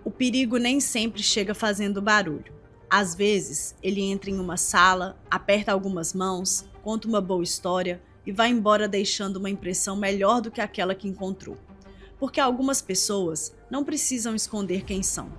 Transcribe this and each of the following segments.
O perigo nem sempre chega fazendo barulho. Às vezes, ele entra em uma sala, aperta algumas mãos, conta uma boa história e vai embora deixando uma impressão melhor do que aquela que encontrou. Porque algumas pessoas não precisam esconder quem são.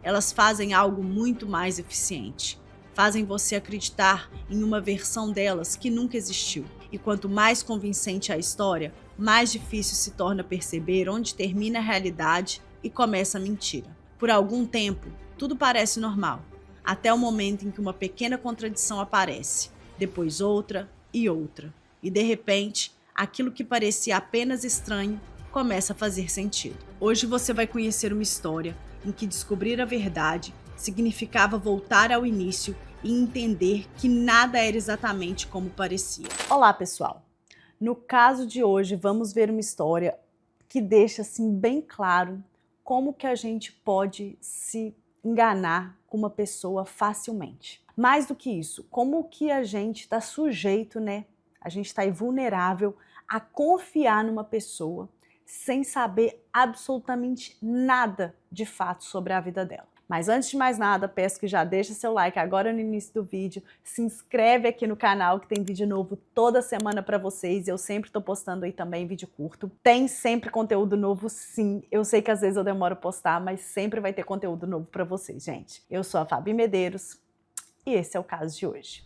Elas fazem algo muito mais eficiente. Fazem você acreditar em uma versão delas que nunca existiu. E quanto mais convincente a história, mais difícil se torna perceber onde termina a realidade e começa a mentira. Por algum tempo, tudo parece normal, até o momento em que uma pequena contradição aparece, depois outra e outra. E de repente, aquilo que parecia apenas estranho começa a fazer sentido. Hoje você vai conhecer uma história em que descobrir a verdade significava voltar ao início e entender que nada era exatamente como parecia. Olá, pessoal! No caso de hoje, vamos ver uma história que deixa assim bem claro como que a gente pode se enganar com uma pessoa facilmente. Mais do que isso, como que a gente está sujeito, né? A gente está vulnerável a confiar numa pessoa sem saber absolutamente nada de fato sobre a vida dela. Mas antes de mais nada, peço que já deixe seu like agora no início do vídeo, se inscreve aqui no canal que tem vídeo novo toda semana para vocês, eu sempre estou postando aí também vídeo curto. Tem sempre conteúdo novo sim, eu sei que às vezes eu demoro a postar, mas sempre vai ter conteúdo novo para vocês, gente. Eu sou a Fabi Medeiros e esse é o caso de hoje.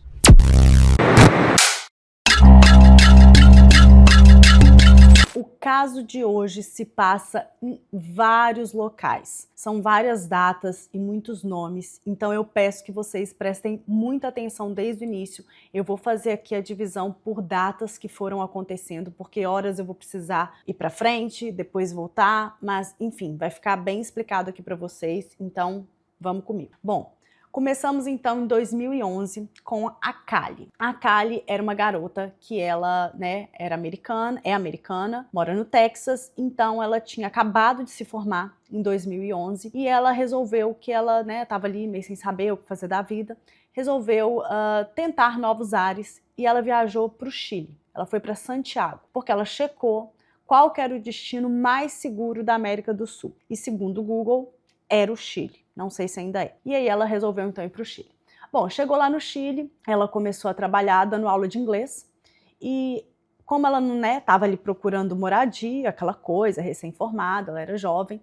O caso de hoje se passa em vários locais, são várias datas e muitos nomes, então eu peço que vocês prestem muita atenção desde o início. Eu vou fazer aqui a divisão por datas que foram acontecendo, porque horas eu vou precisar ir para frente, depois voltar, mas enfim, vai ficar bem explicado aqui para vocês, então vamos comigo. Bom, começamos então em 2011 com a Kali. A Kali era uma garota que ela, era americana, mora no Texas, então ela tinha acabado de se formar em 2011 e ela resolveu que ela, estava ali meio sem saber o que fazer da vida, resolveu tentar novos ares e ela viajou para o Chile. Ela foi para Santiago, porque ela checou qual que era o destino mais seguro da América do Sul. E segundo o Google, era o Chile. Não sei se ainda é. E aí ela resolveu então ir para o Chile. Bom, chegou lá no Chile, ela começou a trabalhar dando aula de inglês e como ela não estava ali procurando moradia, aquela coisa, recém-formada, ela era jovem,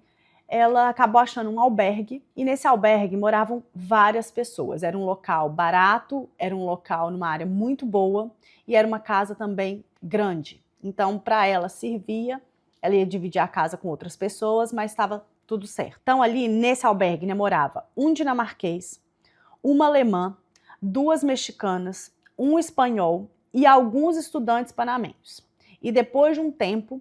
ela acabou achando um albergue e nesse albergue moravam várias pessoas. Era um local barato, era um local numa área muito boa e era uma casa também grande. Então para ela servia, ela ia dividir a casa com outras pessoas, mas estava tudo certo. Então ali nesse albergue morava um dinamarquês, uma alemã, duas mexicanas, um espanhol e alguns estudantes panamenhos. E depois de um tempo,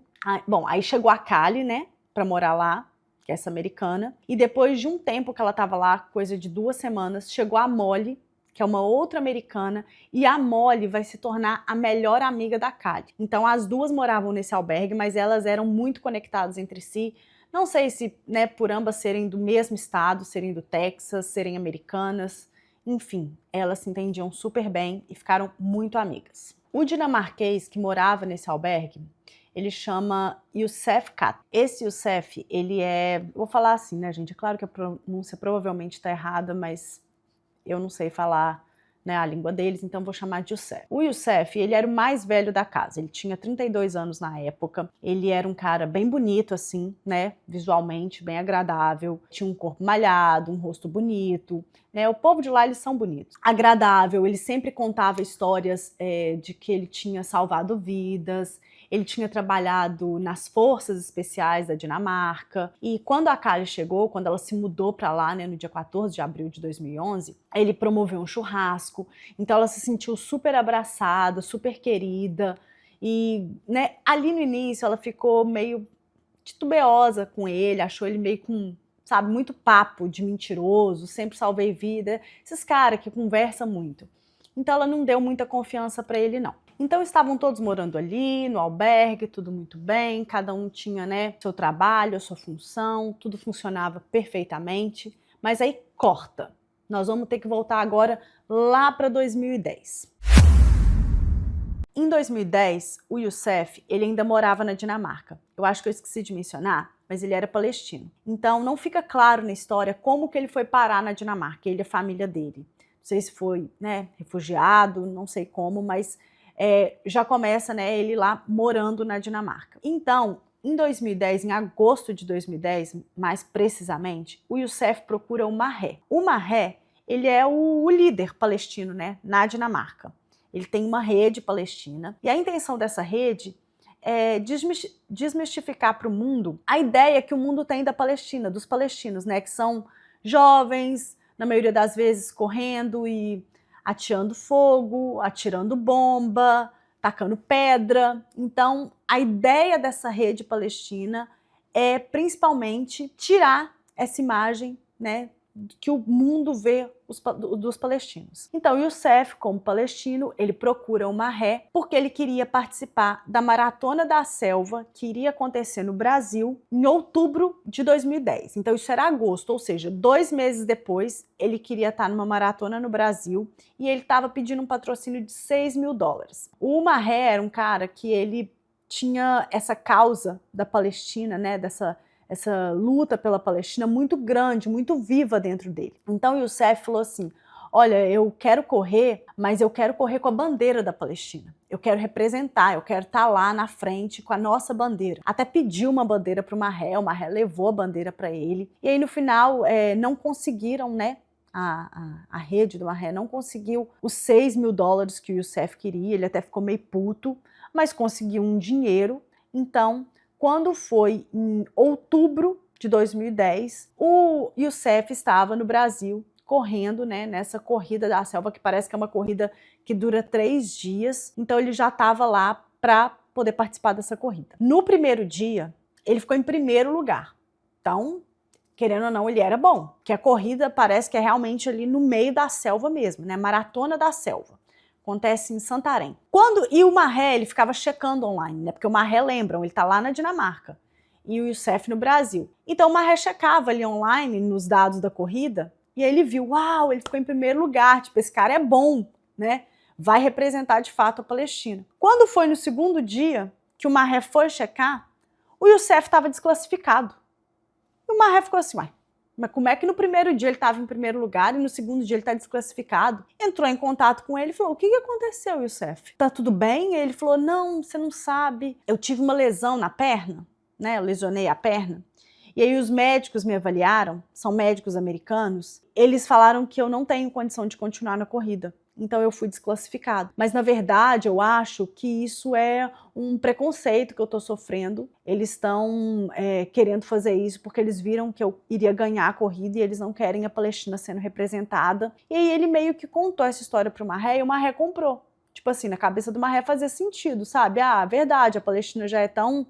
aí chegou a Kali, para morar lá, que é essa americana, e depois de um tempo que ela estava lá, coisa de 2 semanas, chegou a Molly, que é uma outra americana, e a Molly vai se tornar a melhor amiga da Kali. Então as duas moravam nesse albergue, mas elas eram muito conectadas entre si. Não sei se, por ambas serem do mesmo estado, serem do Texas, serem americanas, enfim, elas se entendiam super bem e ficaram muito amigas. O dinamarquês que morava nesse albergue, ele chama Youssef Kat. Esse Youssef, ele vou falar assim, gente, é claro que a pronúncia provavelmente está errada, mas eu não sei falar a língua deles, então vou chamar de Youssef. O Youssef, ele era o mais velho da casa, ele tinha 32 anos na época, ele era um cara bem bonito assim, visualmente bem agradável, tinha um corpo malhado, um rosto bonito, o povo de lá eles são bonitos. Agradável, ele sempre contava histórias de que ele tinha salvado vidas, ele tinha trabalhado nas forças especiais da Dinamarca e quando a Kali chegou, quando ela se mudou para lá, no dia 14 de abril de 2011, ele promoveu um churrasco, então ela se sentiu super abraçada, super querida e ali no início ela ficou meio titubeosa com ele, achou ele meio com, muito papo de mentiroso, sempre salvei vida, esses caras que conversam muito. Então ela não deu muita confiança para ele não. Então estavam todos morando ali, no albergue, tudo muito bem, cada um tinha seu trabalho, a sua função, tudo funcionava perfeitamente, mas aí corta. Nós vamos ter que voltar agora lá para 2010. Em 2010, o Youssef, ele ainda morava na Dinamarca. Eu acho que eu esqueci de mencionar, mas ele era palestino. Então não fica claro na história como que ele foi parar na Dinamarca, ele e a família dele. Não sei se foi, né, refugiado, não sei como, mas já começa, né, ele lá morando na Dinamarca. Então, em 2010, em agosto de 2010, mais precisamente, o Youssef procura o Maher. O Maher, ele é o líder palestino, né, na Dinamarca. Ele tem uma rede palestina e a intenção dessa rede é desmistificar para o mundo a ideia que o mundo tem da Palestina, dos palestinos, né, que são jovens, na maioria das vezes correndo e ateando fogo, atirando bomba, tacando pedra. Então, a ideia dessa rede palestina é principalmente tirar essa imagem, né, que o mundo vê dos palestinos. Então, Youssef, como palestino, ele procura o Maher porque ele queria participar da Maratona da Selva, que iria acontecer no Brasil em outubro de 2010. Então, isso era agosto, ou seja, 2 meses depois, ele queria estar numa maratona no Brasil e ele estava pedindo um patrocínio de $6.000. O Maher era um cara que ele tinha essa causa da Palestina, né, essa luta pela Palestina muito grande, muito viva dentro dele. Então Youssef falou assim, olha, eu quero correr, mas eu quero correr com a bandeira da Palestina. Eu quero representar, eu quero estar lá na frente com a nossa bandeira. Até pediu uma bandeira para o Maher levou a bandeira para ele. E aí no final não conseguiram, né? A rede do Maher não conseguiu os $6.000 que o Youssef queria, ele até ficou meio puto, mas conseguiu um dinheiro. Então, quando foi em outubro de 2010, o Youssef estava no Brasil correndo, né, nessa corrida da selva, que parece que é uma corrida que dura 3 dias. Então ele já estava lá para poder participar dessa corrida. No primeiro dia, ele ficou em primeiro lugar. Então, querendo ou não, ele era bom, que a corrida parece que é realmente ali no meio da selva mesmo, né, Maratona da Selva. Acontece em Santarém. E o Maher, ele ficava checando online, né? Porque o Maher, lembram, ele tá lá na Dinamarca e o Youssef no Brasil. Então o Maher checava ali online nos dados da corrida e aí ele viu, uau, ele ficou em primeiro lugar, tipo, esse cara é bom, né? Vai representar de fato a Palestina. Quando foi no segundo dia que o Maher foi checar, o Youssef estava desclassificado. E o Maher ficou assim, uai, mas como é que no primeiro dia ele estava em primeiro lugar e no segundo dia ele está desclassificado? Entrou em contato com ele e falou, o que aconteceu, Youssef? Tá tudo bem? E ele falou, não, você não sabe. Eu tive uma lesão na perna, né? Eu lesionei a perna. E aí os médicos me avaliaram, são médicos americanos, eles falaram que eu não tenho condição de continuar na corrida. Então eu fui desclassificado. Mas na verdade eu acho que isso é um preconceito que eu estou sofrendo. Eles estão querendo fazer isso porque eles viram que eu iria ganhar a corrida e eles não querem a Palestina sendo representada. E aí ele meio que contou essa história para o Maher e o Maher comprou. Tipo assim, na cabeça do Maher fazia sentido, sabe? Ah, verdade, a Palestina já é tão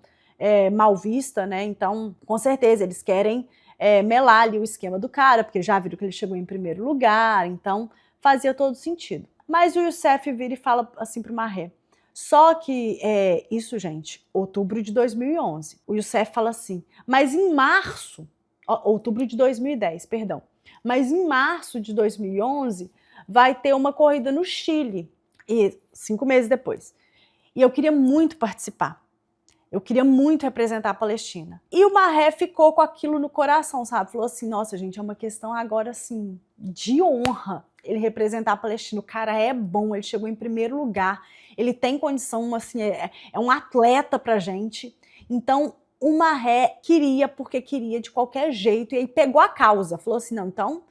mal vista, né? Então, com certeza, eles querem melar ali o esquema do cara, porque já viram que ele chegou em primeiro lugar, então fazia todo sentido. Mas o Youssef vira e fala assim pro Maher. Só que isso, gente, outubro de 2011. O Youssef fala assim, mas em março, outubro de 2010, perdão. Mas em março de 2011 vai ter uma corrida no Chile, e 5 meses depois. E eu queria muito participar. Eu queria muito representar a Palestina. E o Maher ficou com aquilo no coração, sabe? Falou assim, nossa, gente, é uma questão agora, assim, de honra ele representar a Palestina. O cara é bom, ele chegou em primeiro lugar, ele tem condição, assim, é um atleta pra gente. Então, o Maher queria, porque queria de qualquer jeito, e aí pegou a causa. Falou assim, não, então,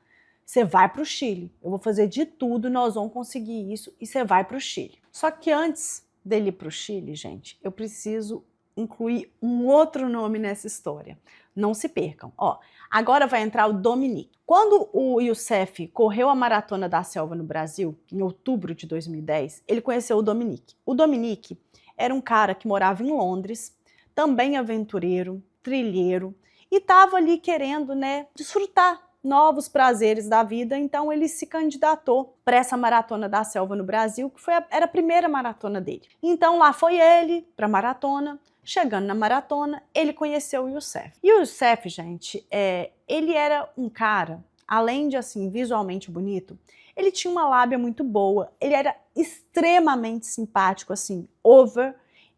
você vai pro Chile. Eu vou fazer de tudo, nós vamos conseguir isso, e você vai pro Chile. Só que antes dele ir pro Chile, gente, eu preciso incluir um outro nome nessa história. Não se percam. Ó, agora vai entrar o Dominique. Quando o Youssef correu a Maratona da Selva no Brasil, em outubro de 2010, ele conheceu o Dominique. O Dominique era um cara que morava em Londres, também aventureiro, trilheiro, e estava ali querendo, né, desfrutar novos prazeres da vida, então ele se candidatou para essa Maratona da Selva no Brasil, que era a primeira maratona dele. Então lá foi ele para a maratona. Chegando na maratona, ele conheceu o Youssef. E o Youssef, gente, ele era um cara, além de, assim, visualmente bonito, ele tinha uma lábia muito boa, ele era extremamente simpático, assim,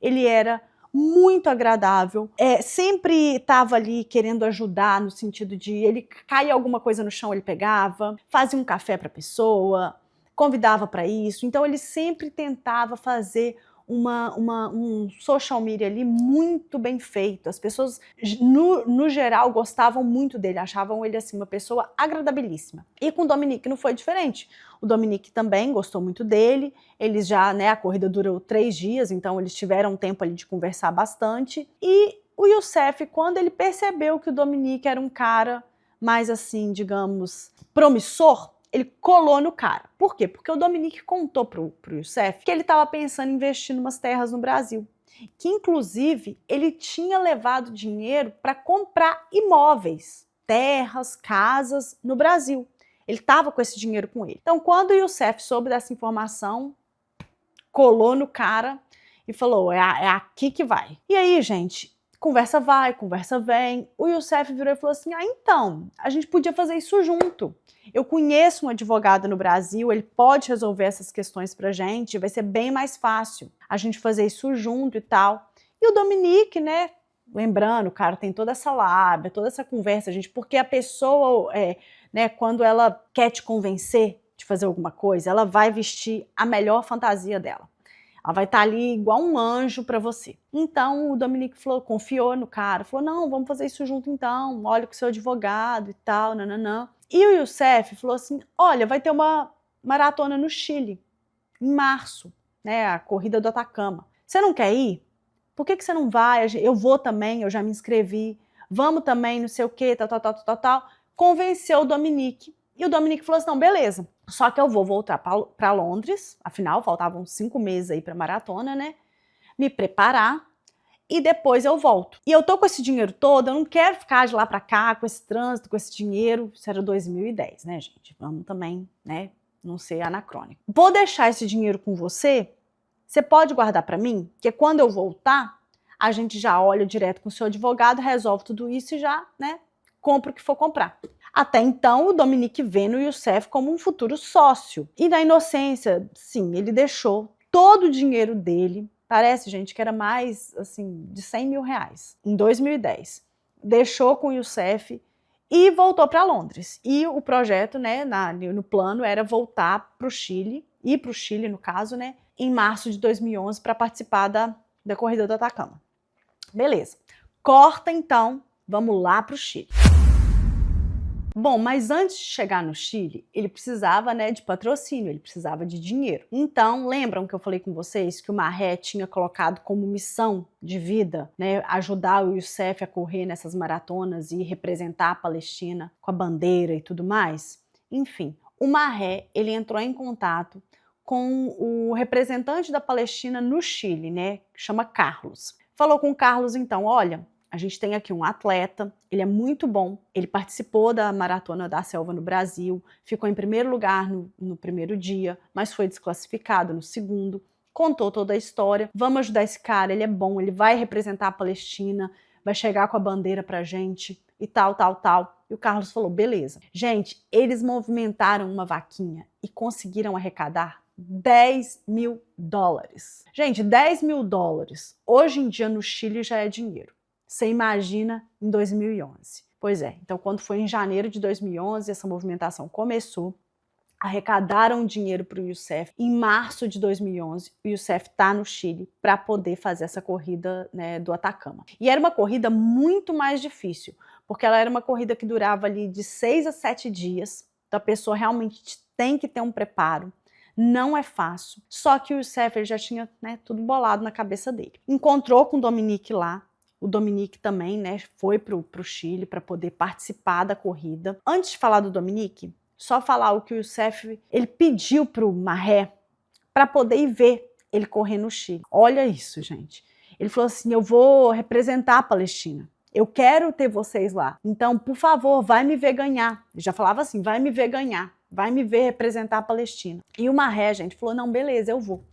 ele era muito agradável, sempre estava ali querendo ajudar no sentido de ele caía alguma coisa no chão, ele pegava, fazia um café para a pessoa, convidava para isso, então ele sempre tentava fazer um social media ali muito bem feito. As pessoas, no geral, gostavam muito dele, achavam ele assim uma pessoa agradabilíssima. E com o Dominique não foi diferente. O Dominique também gostou muito dele, eles já, né, a corrida durou 3 dias, então eles tiveram tempo ali de conversar bastante. E o Youssef, quando ele percebeu que o Dominique era um cara mais assim, digamos, promissor, ele colou no cara. Por quê? Porque o Dominique contou pro Youssef que ele estava pensando em investir em umas terras no Brasil. Que, inclusive, ele tinha levado dinheiro para comprar imóveis, terras, casas no Brasil. Ele estava com esse dinheiro com ele. Então, quando o Youssef soube dessa informação, colou no cara e falou, é aqui que vai. E aí, gente, conversa vai, conversa vem. O Youssef virou e falou assim, então, a gente podia fazer isso junto. Eu conheço um advogado no Brasil, ele pode resolver essas questões pra gente, vai ser bem mais fácil a gente fazer isso junto e tal. E o Dominique, né, lembrando, o cara tem toda essa lábia, toda essa conversa, gente, porque a pessoa, né, quando ela quer te convencer de fazer alguma coisa, ela vai vestir a melhor fantasia dela. Ela vai estar ali igual um anjo para você. Então o Dominique falou, confiou no cara, falou, não, vamos fazer isso junto então, olha com o seu advogado e tal, nananã. E o Youssef falou assim, olha, vai ter uma maratona no Chile, em março, né, a corrida do Atacama. Você não quer ir? Por que você não vai? Eu vou também, eu já me inscrevi, vamos também, não sei o que, tal. Convenceu o Dominique. E o Dominique falou assim, não, beleza, só que eu vou voltar para Londres, afinal, faltavam 5 meses aí para maratona, né, me preparar, e depois eu volto. E eu tô com esse dinheiro todo, eu não quero ficar de lá para cá, com esse trânsito, com esse dinheiro, isso era 2010, né, gente, vamos também, né, não ser anacrônico. Vou deixar esse dinheiro com você pode guardar para mim, que quando eu voltar, a gente já olha direto com o seu advogado, resolve tudo isso e já, né, compra o que for comprar. Até então, o Dominique vê no Youssef como um futuro sócio. E na inocência, sim, ele deixou todo o dinheiro dele, parece, gente, que era mais, assim, de 100 mil reais, em 2010. Deixou com o Youssef e voltou para Londres. E o projeto, né, no plano, era voltar para o Chile, ir para o Chile, no caso, né, em março de 2011, para participar da corrida do Atacama. Beleza. Corta, então, vamos lá para o Chile. Bom, mas antes de chegar no Chile, ele precisava, né, de patrocínio, ele precisava de dinheiro. Então, lembram que eu falei com vocês que o Maher tinha colocado como missão de vida, né, ajudar o Youssef a correr nessas maratonas e representar a Palestina com a bandeira e tudo mais? Enfim, o Maher, ele entrou em contato com o representante da Palestina no Chile, né, que chama Carlos. Falou com o Carlos, então, olha, a gente tem aqui um atleta, ele é muito bom, ele participou da Maratona da Selva no Brasil, ficou em primeiro lugar no primeiro dia, mas foi desclassificado no segundo, contou toda a história, vamos ajudar esse cara, ele é bom, ele vai representar a Palestina, vai chegar com a bandeira pra gente e tal. E o Carlos falou, beleza. Gente, eles movimentaram uma vaquinha e conseguiram arrecadar 10 mil dólares. Gente, 10 mil dólares, hoje em dia no Chile já é dinheiro. Você imagina em 2011. Pois é, então quando foi em janeiro de 2011, essa movimentação começou, arrecadaram dinheiro para o Youssef. Em março de 2011, o Youssef está no Chile para poder fazer essa corrida, né, do Atacama. E era uma corrida muito mais difícil, porque ela era uma corrida que durava ali de 6 a 7 dias, então a pessoa realmente tem que ter um preparo. Não é fácil, só que o Youssef ele já tinha, né, tudo bolado na cabeça dele. Encontrou com o Dominique lá, o Dominique também, né, foi pro Chile para poder participar da corrida. Antes de falar do Dominique, só falar o que o Youssef ele pediu pro Maher para poder ir ver ele correr no Chile. Olha isso, gente. Ele falou assim, eu vou representar a Palestina. Eu quero ter vocês lá. Então, por favor, vai me ver ganhar. Ele já falava assim, vai me ver ganhar. Vai me ver representar a Palestina. E o Maher, gente, falou, não, beleza, eu vou.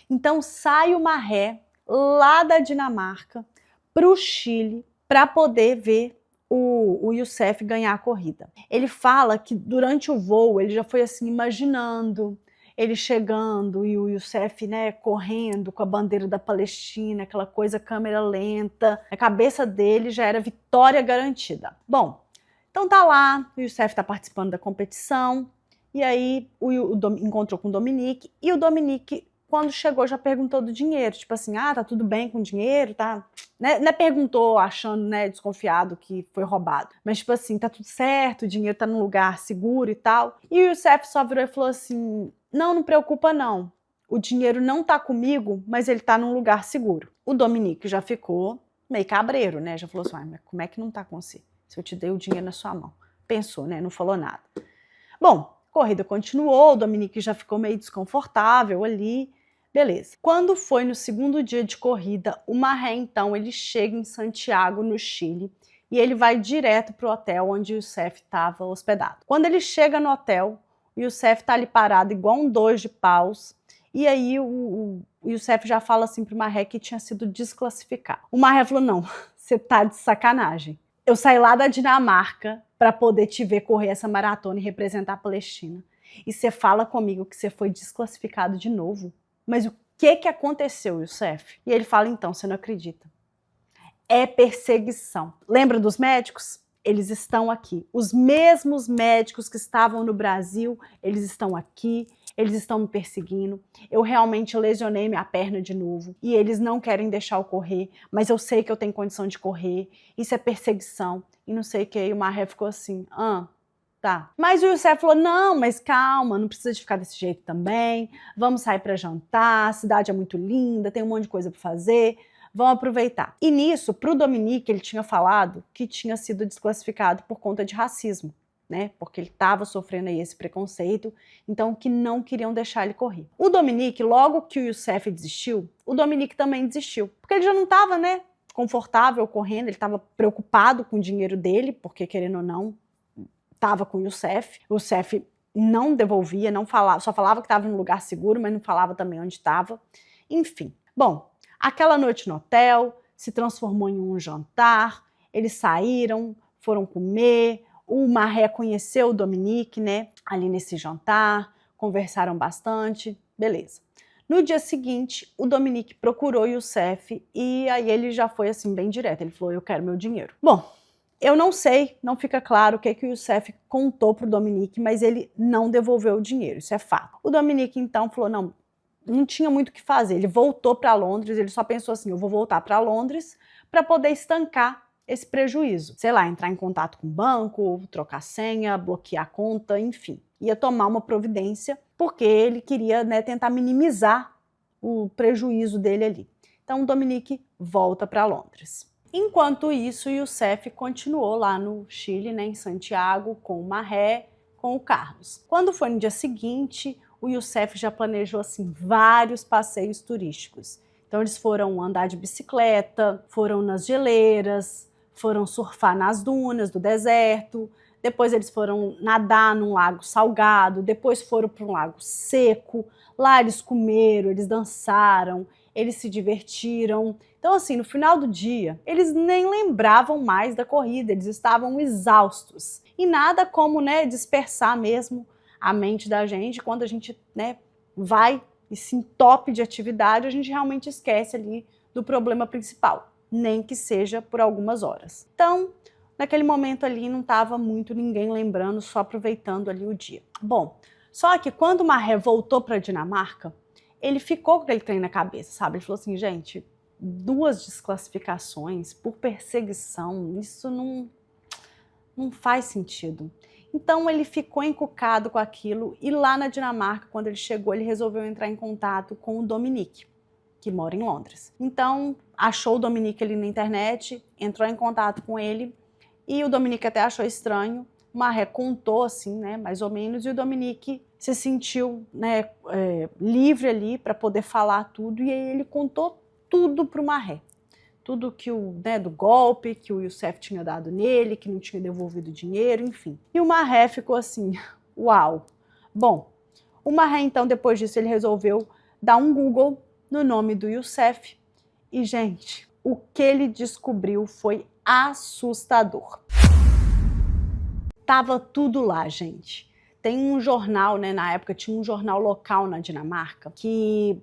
Então, sai o Maher lá da Dinamarca para o Chile para poder ver o Youssef ganhar a corrida. Ele fala que durante o voo ele já foi assim imaginando, ele chegando e o Youssef, né, correndo com a bandeira da Palestina, aquela coisa, câmera lenta. A cabeça dele já era vitória garantida. Bom, então tá lá, o Youssef tá participando da competição, e aí encontrou com o Dominique, e o Dominique, quando chegou, já perguntou do dinheiro, tipo assim, tá tudo bem com o dinheiro, tá? Né, perguntou achando, né, desconfiado que foi roubado, mas tipo assim, tá tudo certo, o dinheiro tá num lugar seguro e tal. E o Youssef só virou e falou assim, não preocupa não, o dinheiro não tá comigo, mas ele tá num lugar seguro. O Dominique já ficou meio cabreiro, né, já falou assim, mas como é que não tá com você? Se eu te dei o dinheiro na sua mão. Pensou, né, não falou nada. Bom, a corrida continuou, o Dominique já ficou meio desconfortável ali. Beleza. Quando foi no segundo dia de corrida, o Maher, então, ele chega em Santiago, no Chile, e ele vai direto para o hotel onde o Youssef estava hospedado. Quando ele chega no hotel, o Youssef está ali parado igual um dois de paus, e aí o Youssef já fala assim para o Maher que tinha sido desclassificado. O Maher falou, não, você tá de sacanagem. Eu saí lá da Dinamarca para poder te ver correr essa maratona e representar a Palestina. E você fala comigo que você foi desclassificado de novo? Mas o que aconteceu, Youssef? E ele fala, então, você não acredita. É perseguição. Lembra dos médicos? Eles estão aqui. Os mesmos médicos que estavam no Brasil, eles estão aqui, eles estão me perseguindo. Eu realmente lesionei minha perna de novo e eles não querem deixar eu correr, mas eu sei que eu tenho condição de correr. Isso é perseguição. E não sei o que. E o Maher ficou assim, tá. Mas o Youssef falou, não, mas calma, não precisa de ficar desse jeito também, vamos sair para jantar, a cidade é muito linda, tem um monte de coisa para fazer, vamos aproveitar. E nisso, pro Dominique, ele tinha falado que tinha sido desclassificado por conta de racismo, né, porque ele estava sofrendo aí esse preconceito, então que não queriam deixar ele correr. O Dominique, logo que o Youssef desistiu, o Dominique também desistiu, porque ele já não estava, né, confortável correndo, ele estava preocupado com o dinheiro dele, porque querendo ou não, estava com o Youssef não devolvia, não falava, só falava que estava em um lugar seguro, mas não falava também onde estava. Enfim, bom, aquela noite no hotel se transformou em um jantar, eles saíram, foram comer, o Maher conheceu o Dominique, né, ali nesse jantar, conversaram bastante, beleza. No dia seguinte, o Dominique procurou o Youssef e aí ele já foi assim bem direto, ele falou, eu quero meu dinheiro. Bom, eu não sei, não fica claro o que o Youssef contou para o Dominique, mas ele não devolveu o dinheiro, isso é fato. O Dominique então falou, não tinha muito o que fazer, ele voltou para Londres, ele só pensou assim, eu vou voltar para Londres para poder estancar esse prejuízo. Sei lá, entrar em contato com o banco, trocar senha, bloquear a conta, enfim. Ia tomar uma providência, porque ele queria, né, tentar minimizar o prejuízo dele ali. Então o Dominique volta para Londres. Enquanto isso, o Youssef continuou lá no Chile, né, em Santiago, com o Maher, com o Carlos. Quando foi no dia seguinte, o Youssef já planejou assim, vários passeios turísticos. Então eles foram andar de bicicleta, foram nas geleiras, foram surfar nas dunas do deserto, depois eles foram nadar num lago salgado, depois foram para um lago seco, lá eles comeram, eles dançaram, eles se divertiram. Então, assim, no final do dia, eles nem lembravam mais da corrida, eles estavam exaustos. E nada como, né, dispersar mesmo a mente da gente quando a gente, né, vai e se entope de atividade, a gente realmente esquece ali do problema principal, nem que seja por algumas horas. Então, naquele momento ali não estava muito ninguém lembrando, só aproveitando ali o dia. Bom, só que quando o Maher voltou para a Dinamarca, ele ficou com aquele trem na cabeça, sabe? Ele falou assim, gente, 2 desclassificações por perseguição, isso não faz sentido. Então ele ficou encucado com aquilo e lá na Dinamarca, quando ele chegou, ele resolveu entrar em contato com o Dominique, que mora em Londres. Então achou o Dominique ali na internet, entrou em contato com ele e o Dominique até achou estranho. O Maher contou assim, né, mais ou menos, e o Dominique se sentiu, né, livre ali para poder falar tudo e aí ele contou tudo para o Maher. Tudo que do golpe, que o Youssef tinha dado nele, que não tinha devolvido dinheiro, enfim. E o Maher ficou assim, uau. Bom, o Maher então, depois disso, ele resolveu dar um Google no nome do Youssef e, gente, o que ele descobriu foi assustador. Tava tudo lá, gente. Tem um jornal, né, na época tinha um jornal local na Dinamarca, que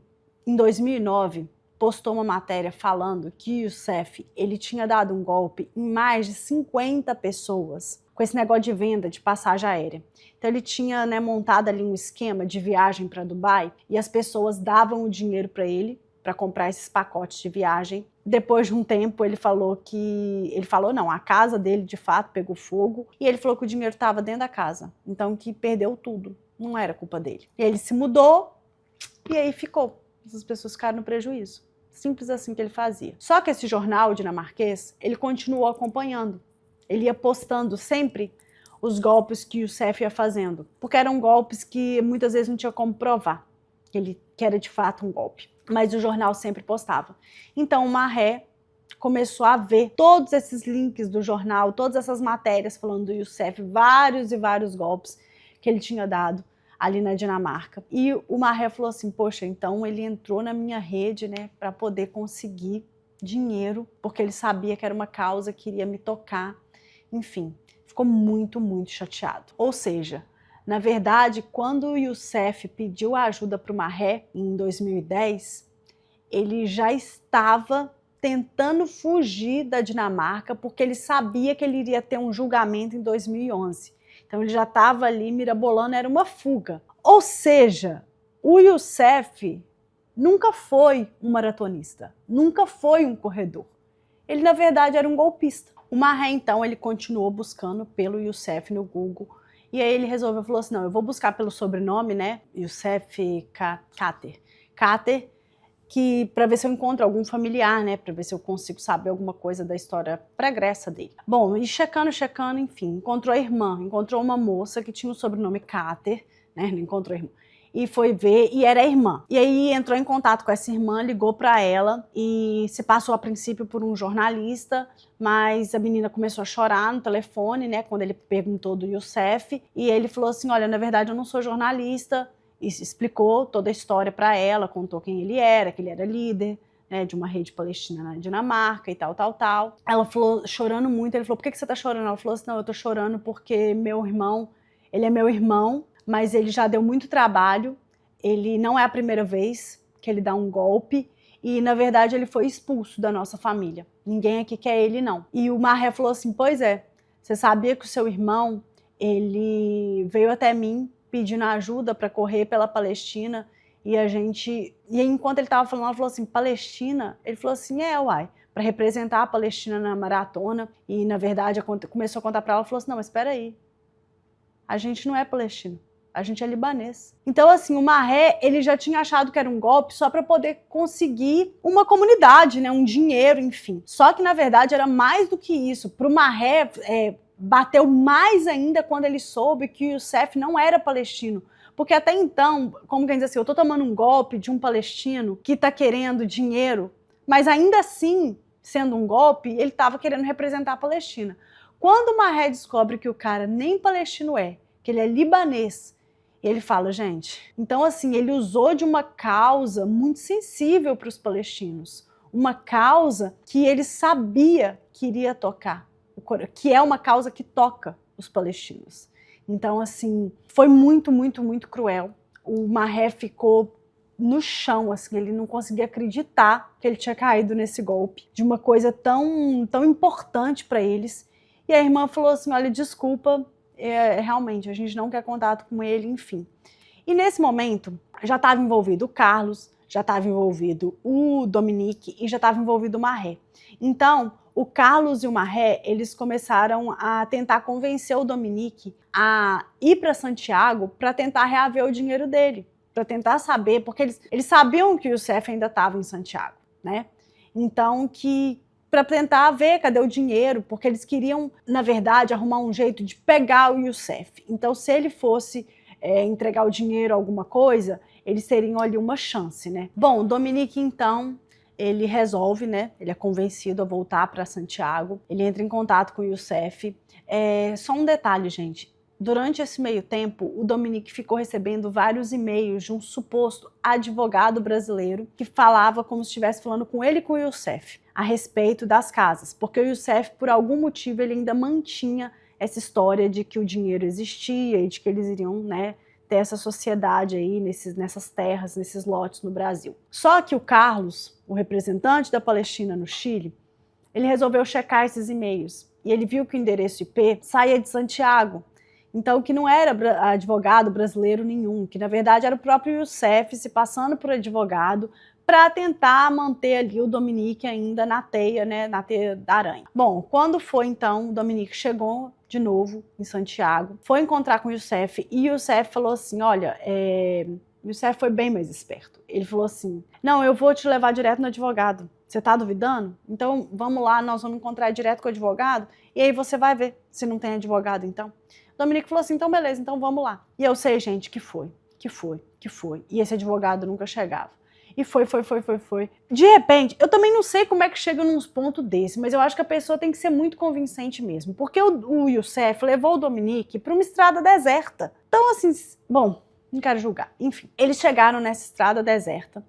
em 2009 postou uma matéria falando que o Youssef, ele tinha dado um golpe em mais de 50 pessoas com esse negócio de venda de passagem aérea. Então ele tinha, né, montado ali um esquema de viagem para Dubai e as pessoas davam o dinheiro para ele para comprar esses pacotes de viagem. Depois de um tempo ele falou não, a casa dele de fato pegou fogo e ele falou que o dinheiro estava dentro da casa, então que perdeu tudo, não era culpa dele. E ele se mudou e aí ficou, essas pessoas ficaram no prejuízo. Simples assim que ele fazia. Só que esse jornal dinamarquês, ele continuou acompanhando, ele ia postando sempre os golpes que o Youssef ia fazendo, porque eram golpes que muitas vezes não tinha como provar que era de fato um golpe. Mas o jornal sempre postava. Então o Maher começou a ver todos esses links do jornal, todas essas matérias falando do Youssef, vários e vários golpes que ele tinha dado ali na Dinamarca. E o Maher falou assim, poxa, então ele entrou na minha rede, né, para poder conseguir dinheiro, porque ele sabia que era uma causa que iria me tocar. Enfim, ficou muito, muito chateado. Ou seja, na verdade, quando o Youssef pediu a ajuda para o Maher, em 2010, ele já estava tentando fugir da Dinamarca, porque ele sabia que ele iria ter um julgamento em 2011. Então ele já estava ali mirabolando, era uma fuga. Ou seja, o Youssef nunca foi um maratonista, nunca foi um corredor. Ele, na verdade, era um golpista. O Maher, então, ele continuou buscando pelo Youssef no Google. E aí ele resolveu, falou assim, não, eu vou buscar pelo sobrenome, né, Youssef Khater, que para ver se eu encontro algum familiar, né, para ver se eu consigo saber alguma coisa da história pregressa dele. Bom, e checando, enfim, encontrou a irmã, encontrou uma moça que tinha o sobrenome Khater, né, não encontrou a irmã, e foi ver, e era a irmã. E aí entrou em contato com essa irmã, ligou para ela e se passou a princípio por um jornalista, mas a menina começou a chorar no telefone, né, quando ele perguntou do Youssef, e ele falou assim, olha, na verdade eu não sou jornalista, e explicou toda a história para ela, contou quem ele era, que ele era líder, né, de uma rede palestina na Dinamarca e tal. Ela falou, chorando muito, ele falou, por que você tá chorando? Ela falou assim, não, eu tô chorando porque meu irmão, ele é meu irmão, mas ele já deu muito trabalho, ele não é a primeira vez que ele dá um golpe, e na verdade ele foi expulso da nossa família, ninguém aqui quer ele não. E o Maher falou assim, pois é, você sabia que o seu irmão, ele veio até mim pedindo ajuda para correr pela Palestina, e enquanto ele estava falando, ela falou assim, Palestina? Ele falou assim, uai, para representar a Palestina na maratona, e na verdade começou a contar para ela, falou assim, não, mas espera aí, a gente não é palestino, a gente é libanês. Então assim, o Maher, ele já tinha achado que era um golpe só para poder conseguir uma comunidade, né, um dinheiro, enfim. Só que na verdade era mais do que isso. Para o Maher, bateu mais ainda quando ele soube que o Youssef não era palestino. Porque até então, como quem diz assim, eu tô tomando um golpe de um palestino que tá querendo dinheiro, mas ainda assim, sendo um golpe, ele estava querendo representar a Palestina. Quando o Maher descobre que o cara nem palestino que ele é libanês, ele fala, gente, então assim, ele usou de uma causa muito sensível para os palestinos, uma causa que ele sabia que iria tocar, que é uma causa que toca os palestinos. Então assim, foi muito, muito, muito cruel. O Maher ficou no chão, assim, ele não conseguia acreditar que ele tinha caído nesse golpe, de uma coisa tão, tão importante para eles. E a irmã falou assim, olha, desculpa, realmente, a gente não quer contato com ele, enfim. E nesse momento, já estava envolvido o Carlos, já estava envolvido o Dominique e já estava envolvido o Maher. Então, o Carlos e o Maher, eles começaram a tentar convencer o Dominique a ir para Santiago para tentar reaver o dinheiro dele, para tentar saber, porque eles sabiam que o Youssef ainda estava em Santiago, né? Então, para tentar ver cadê o dinheiro, porque eles queriam, na verdade, arrumar um jeito de pegar o Youssef. Então, se ele fosse entregar o dinheiro, alguma coisa, eles teriam ali uma chance, né? Bom, o Dominique, então, ele resolve, né? Ele é convencido a voltar para Santiago, ele entra em contato com o Youssef. Só um detalhe, gente. Durante esse meio tempo, o Dominique ficou recebendo vários e-mails de um suposto advogado brasileiro que falava como se estivesse falando com ele e com o Youssef a respeito das casas, porque o Youssef, por algum motivo, ele ainda mantinha essa história de que o dinheiro existia e de que eles iriam, né, ter essa sociedade aí nessas terras, nesses lotes no Brasil. Só que o Carlos, o representante da Palestina no Chile, ele resolveu checar esses e-mails e ele viu que o endereço IP saía de Santiago, então que não era advogado brasileiro nenhum, que na verdade era o próprio Youssef se passando por advogado para tentar manter ali o Dominique ainda na teia, né, na teia da aranha. Bom, quando foi então, o Dominique chegou de novo em Santiago, foi encontrar com o Youssef e o Youssef falou assim, olha, o Youssef foi bem mais esperto. Ele falou assim, não, eu vou te levar direto no advogado. Você tá duvidando? Então vamos lá, nós vamos encontrar direto com o advogado e aí você vai ver se não tem advogado então. O Dominique falou assim, então beleza, então vamos lá. E eu sei, gente, que foi. E esse advogado nunca chegava. E foi. De repente, eu também não sei como é que chega num pontos desse, mas eu acho que a pessoa tem que ser muito convincente mesmo. Porque o Youssef levou o Dominique para uma estrada deserta. Então, assim, bom, não quero julgar. Enfim, eles chegaram nessa estrada deserta.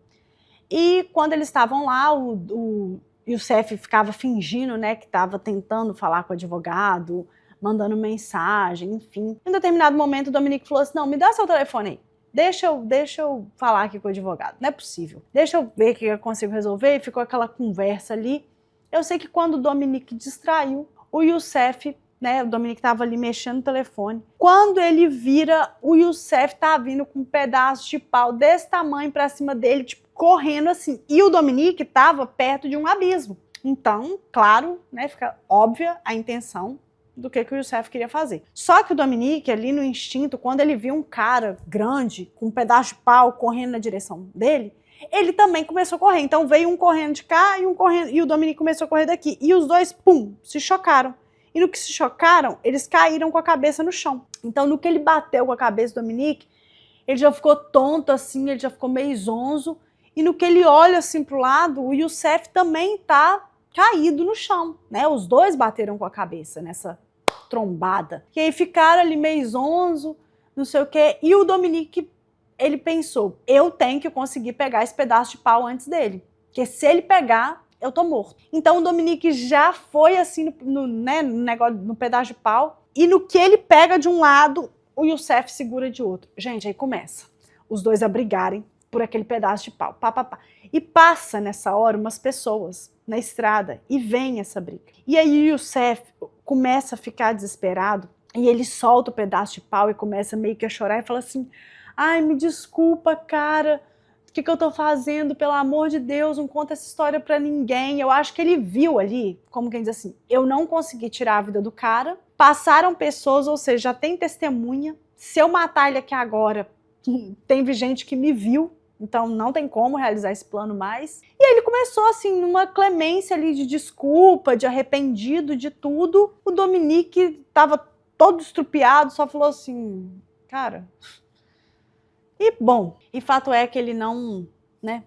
E quando eles estavam lá, o Youssef ficava fingindo, né, que estava tentando falar com o advogado, mandando mensagem, enfim. Em um determinado momento, o Dominique falou assim, não, me dá seu telefone aí. Deixa eu falar aqui com o advogado, não é possível. Deixa eu ver o que eu consigo resolver. E ficou aquela conversa ali. Eu sei que quando o Dominique distraiu, o Youssef, né, o Dominique estava ali mexendo no telefone. Quando ele vira, o Youssef tá vindo com um pedaço de pau desse tamanho pra cima dele, tipo, correndo assim. E o Dominique estava perto de um abismo. Então, claro, né, fica óbvia a intenção do que o Youssef queria fazer. Só que o Dominique, ali no instinto, quando ele viu um cara grande, com um pedaço de pau, correndo na direção dele, ele também começou a correr. Então veio um correndo de cá e o Dominique começou a correr daqui. E os dois, pum, se chocaram. E no que se chocaram, eles caíram com a cabeça no chão. Então no que ele bateu com a cabeça do Dominique, ele já ficou tonto assim, ele já ficou meio zonzo. E no que ele olha assim pro lado, o Youssef também tá caído no chão, né? Os dois bateram com a cabeça nessa trombada. E aí ficaram ali meio zonzo, não sei o quê. E o Dominique, ele pensou, eu tenho que conseguir pegar esse pedaço de pau antes dele. Porque se ele pegar, eu tô morto. Então o Dominique já foi assim no pedaço de pau. E no que ele pega de um lado, o Youssef segura de outro. Gente, aí começa os dois a brigarem por aquele pedaço de pau. Pá, pá, pá. E passa nessa hora umas pessoas na estrada e vem essa briga. E aí o Youssef começa a ficar desesperado e ele solta o pedaço de pau e começa meio que a chorar e fala assim, ai, me desculpa, cara, o que eu tô fazendo? Pelo amor de Deus, não conta essa história pra ninguém. Eu acho que ele viu ali, como quem diz assim, eu não consegui tirar a vida do cara, passaram pessoas, ou seja, já tem testemunha, se eu matar ele aqui agora, tem gente que me viu, então não tem como realizar esse plano mais. E aí ele começou assim, numa clemência ali de desculpa, de arrependido, de tudo. O Dominique tava todo estrupiado, só falou assim, cara... E bom, e fato é que ele não, né,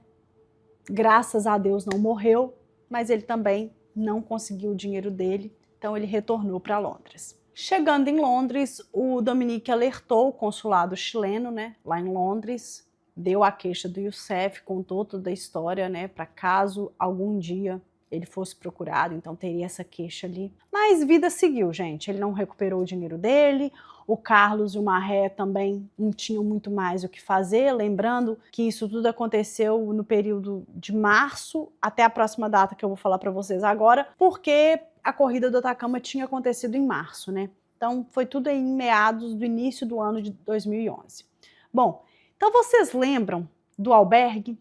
graças a Deus não morreu, mas ele também não conseguiu o dinheiro dele, então ele retornou para Londres. Chegando em Londres, o Dominique alertou o consulado chileno, né, lá em Londres, deu a queixa do Youssef, contou toda a história, né, para caso algum dia ele fosse procurado, então teria essa queixa ali. Mas vida seguiu, gente, ele não recuperou o dinheiro dele, o Carlos e o Marré também não tinham muito mais o que fazer, lembrando que isso tudo aconteceu no período de março até a próxima data que eu vou falar para vocês agora, porque a corrida do Atacama tinha acontecido em março, né? Então foi tudo aí em meados do início do ano de 2011. Bom, então vocês lembram do albergue,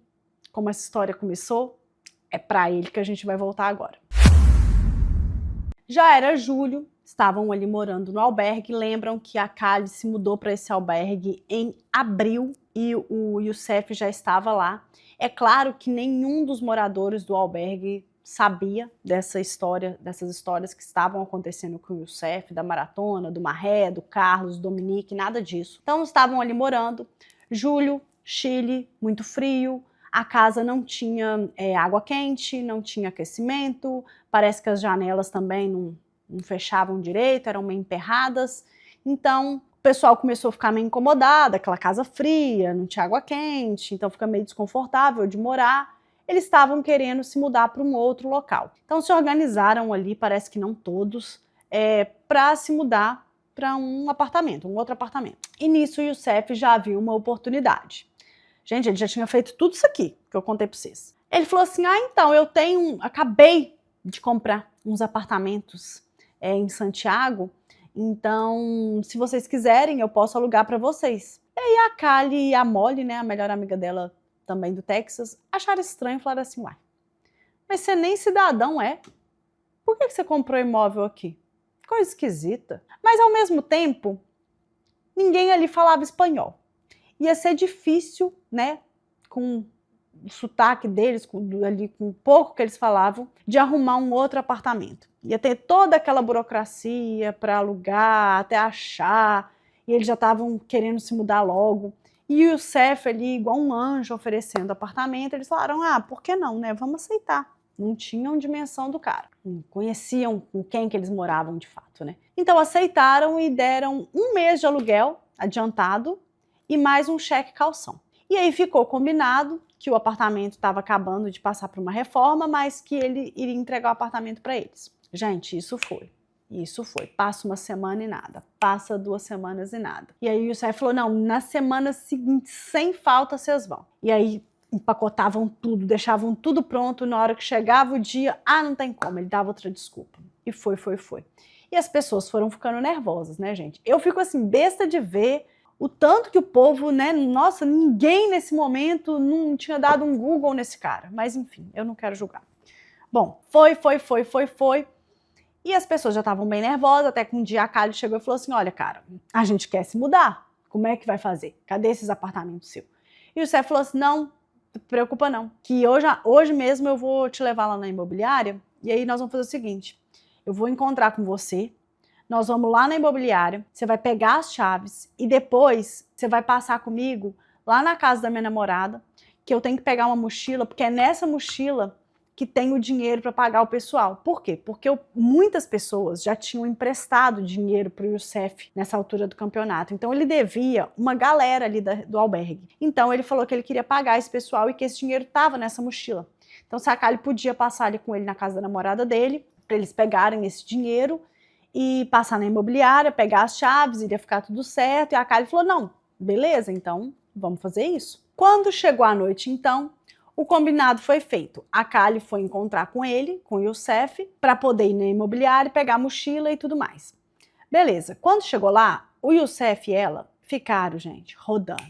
como essa história começou? É para ele que a gente vai voltar agora. Já era julho, estavam ali morando no albergue, lembram que a Kali se mudou para esse albergue em abril e o Youssef já estava lá. É claro que nenhum dos moradores do albergue sabia dessas histórias que estavam acontecendo com o Youssef, da maratona, do Marré, do Carlos, do Dominique, nada disso. Então estavam ali morando. Julho, Chile, muito frio, a casa não tinha água quente, não tinha aquecimento, parece que as janelas também não fechavam direito, eram meio emperradas. Então o pessoal começou a ficar meio incomodado, aquela casa fria, não tinha água quente, então fica meio desconfortável de morar. Eles estavam querendo se mudar para um outro local. Então se organizaram ali, parece que não todos, para se mudar para um apartamento, um outro apartamento. E nisso o Youssef já viu uma oportunidade. Gente, ele já tinha feito tudo isso aqui que eu contei para vocês. Ele falou assim, então, acabei de comprar uns apartamentos em Santiago, então, se vocês quiserem, eu posso alugar para vocês. E aí a Kali e a Molly, né, a melhor amiga dela também do Texas, acharam estranho e falaram assim, uai, mas você nem cidadão é? Por que você comprou imóvel aqui? Coisa esquisita. Mas ao mesmo tempo, ninguém ali falava espanhol. Ia ser difícil, né, com o sotaque deles, com o pouco que eles falavam, de arrumar um outro apartamento. Ia ter toda aquela burocracia para alugar, até achar, e eles já estavam querendo se mudar logo. E o Youssef ali, igual um anjo, oferecendo apartamento, eles falaram, por que não, né, vamos aceitar. Não tinham dimensão do cara, não conheciam com quem que eles moravam de fato, né. Então aceitaram e deram 1 mês de aluguel adiantado e mais um cheque calção. E aí ficou combinado que o apartamento estava acabando de passar por uma reforma, mas que ele iria entregar o apartamento para eles. Gente, isso foi. Passa 1 semana e nada. Passa 2 semanas e nada. E aí o Youssef falou, não, na semana seguinte, sem falta, vocês vão. E aí empacotavam tudo, deixavam tudo pronto. Na hora que chegava o dia, não tem como. Ele dava outra desculpa. E foi. E as pessoas foram ficando nervosas, né, gente? Eu fico assim, besta de ver o tanto que o povo, né, nossa, ninguém nesse momento não tinha dado um Google nesse cara. Mas enfim, eu não quero julgar. Bom, foi. E as pessoas já estavam bem nervosas, até que um dia a Kali chegou e falou assim, olha, cara, a gente quer se mudar. Como é que vai fazer? Cadê esses apartamentos seus? E o Youssef falou assim, não, não te preocupa não, que hoje mesmo eu vou te levar lá na imobiliária, e aí nós vamos fazer o seguinte, eu vou encontrar com você, nós vamos lá na imobiliária, você vai pegar as chaves e depois você vai passar comigo lá na casa da minha namorada, que eu tenho que pegar uma mochila, porque é nessa mochila que tem o dinheiro para pagar o pessoal. Por quê? Porque muitas pessoas já tinham emprestado dinheiro para o Youssef nessa altura do campeonato. Então ele devia uma galera ali do albergue. Então ele falou que ele queria pagar esse pessoal e que esse dinheiro estava nessa mochila. Então se a Kali podia passar ali com ele na casa da namorada dele, para eles pegarem esse dinheiro e passar na imobiliária, pegar as chaves, iria ficar tudo certo. E a Kali falou, não, beleza, então vamos fazer isso. Quando chegou a noite, então, o combinado foi feito. A Kali foi encontrar com ele, com o Youssef, para poder ir na imobiliária, pegar a mochila e tudo mais. Beleza, quando chegou lá, o Youssef e ela ficaram, gente, rodando.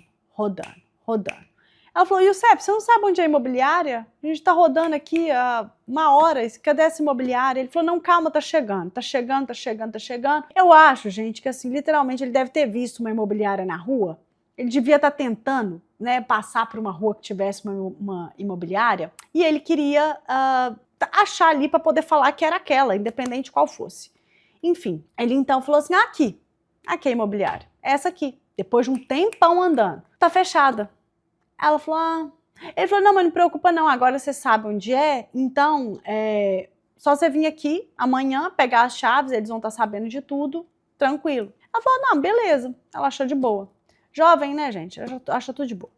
Ela falou, Youssef, você não sabe onde é a imobiliária? A gente tá rodando aqui há 1 hora, cadê essa imobiliária? Ele falou, não, calma, tá chegando. Eu acho, gente, que assim, literalmente ele deve ter visto uma imobiliária na rua. Ele devia estar tentando, né, passar por uma rua que tivesse uma imobiliária e ele queria achar ali para poder falar que era aquela, independente qual fosse. Enfim, ele então falou assim, aqui é a imobiliária, essa aqui. Depois de um tempão andando, tá fechada. Ela falou, Ele falou, não, mas não preocupa não, agora você sabe onde é, então só você vir aqui amanhã, pegar as chaves, eles vão estar sabendo de tudo, tranquilo. Ela falou, não, beleza, ela achou de boa. Jovem, né, gente? Acha tudo de boa.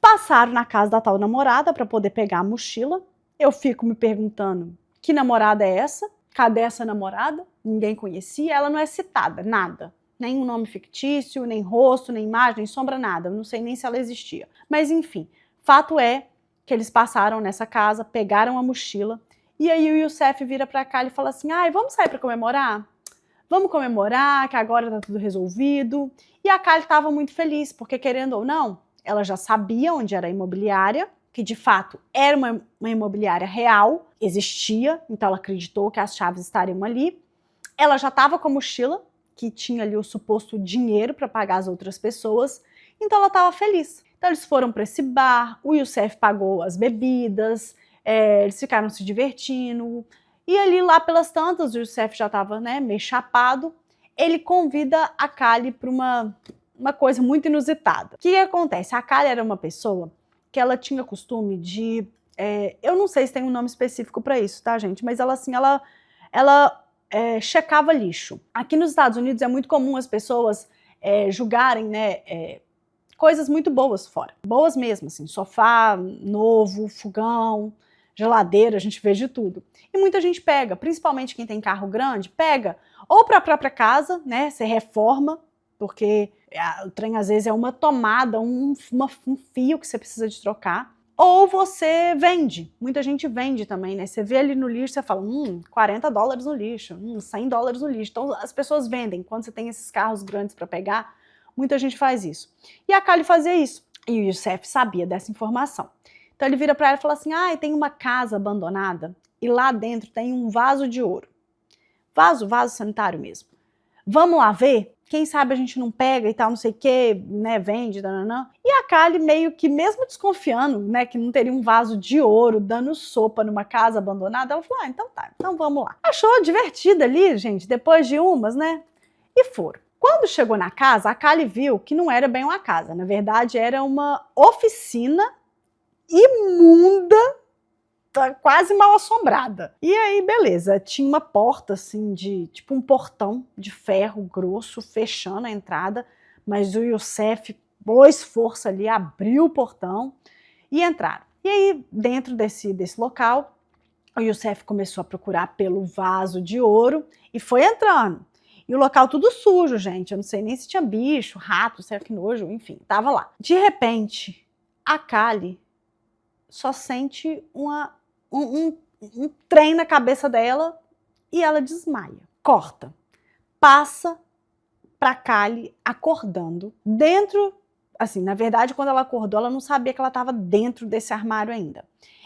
Passaram na casa da tal namorada para poder pegar a mochila. Eu fico me perguntando, que namorada é essa? Cadê essa namorada? Ninguém conhecia, ela não é citada, nada. Nem um nome fictício, nem rosto, nem imagem, nem sombra, nada. Eu não sei nem se ela existia. Mas enfim, fato é que eles passaram nessa casa, pegaram a mochila, e aí o Youssef vira pra cá e fala assim, vamos sair pra comemorar? Vamos comemorar, que agora tá tudo resolvido. E a Kali estava muito feliz, porque querendo ou não, ela já sabia onde era a imobiliária, que de fato era uma imobiliária real, existia, então ela acreditou que as chaves estariam ali. Ela já estava com a mochila, que tinha ali o suposto dinheiro para pagar as outras pessoas, então ela estava feliz. Então eles foram para esse bar, o Youssef pagou as bebidas, eles ficaram se divertindo. E ali lá pelas tantas, o Youssef já estava, né, meio chapado, ele convida a Kali para uma coisa muito inusitada. O que acontece? A Kali era uma pessoa que ela tinha costume de... eu não sei se tem um nome específico para isso, tá, gente? Mas ela, assim, ela checava lixo. Aqui nos Estados Unidos é muito comum as pessoas julgarem, né, coisas muito boas fora. Boas mesmo, assim, sofá novo, fogão. geladeira, a gente vê de tudo. E muita gente pega, principalmente quem tem carro grande, pega ou para a própria casa, né? Você reforma, porque o trem às vezes é uma tomada, um fio que você precisa de trocar. Ou você vende, muita gente vende também, né? Você vê ali no lixo, você fala, $40 no lixo, $100 no lixo. Então as pessoas vendem, quando você tem esses carros grandes para pegar, muita gente faz isso. E a Kylie fazia isso, e o Youssef sabia dessa informação. Então ele vira para ela e fala assim, tem uma casa abandonada, e lá dentro tem um vaso de ouro. Vaso sanitário mesmo. Vamos lá ver? Quem sabe a gente não pega e tal, não sei o que, né, vende, dananã. E a Kylie meio que, mesmo desconfiando, né, que não teria um vaso de ouro dando sopa numa casa abandonada, ela falou, então tá, então vamos lá. Achou divertida ali, gente, depois de umas, né, e foram. Quando chegou na casa, a Kylie viu que não era bem uma casa, na verdade era uma oficina imunda, quase mal assombrada. E aí, beleza, tinha uma porta assim tipo um portão de ferro grosso fechando a entrada, mas o Youssef pôs força ali, abriu o portão e entraram. E aí, dentro desse local, o Youssef começou a procurar pelo vaso de ouro e foi entrando. E o local tudo sujo, gente, eu não sei nem se tinha bicho, rato, sei lá que nojo, enfim, tava lá. De repente, a Kylie só sente um trem na cabeça dela e ela desmaia. Corta. Passa pra Kylie acordando dentro, assim, na verdade quando ela acordou ela não sabia que ela estava dentro desse armário ainda.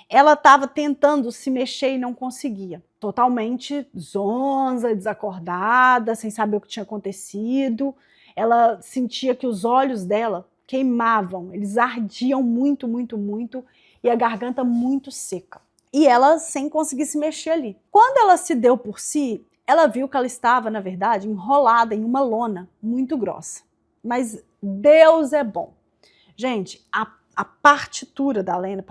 Ela estava tentando se mexer e não conseguia. Totalmente zonza, desacordada, sem saber o que tinha acontecido. Ela sentia que os olhos dela queimavam, eles ardiam muito, muito, muito e a garganta muito seca. E ela sem conseguir se mexer ali. Quando ela se deu por si, ela viu que ela estava, na verdade, enrolada em uma lona muito grossa. Mas Deus é bom. Gente, a partitura da lena,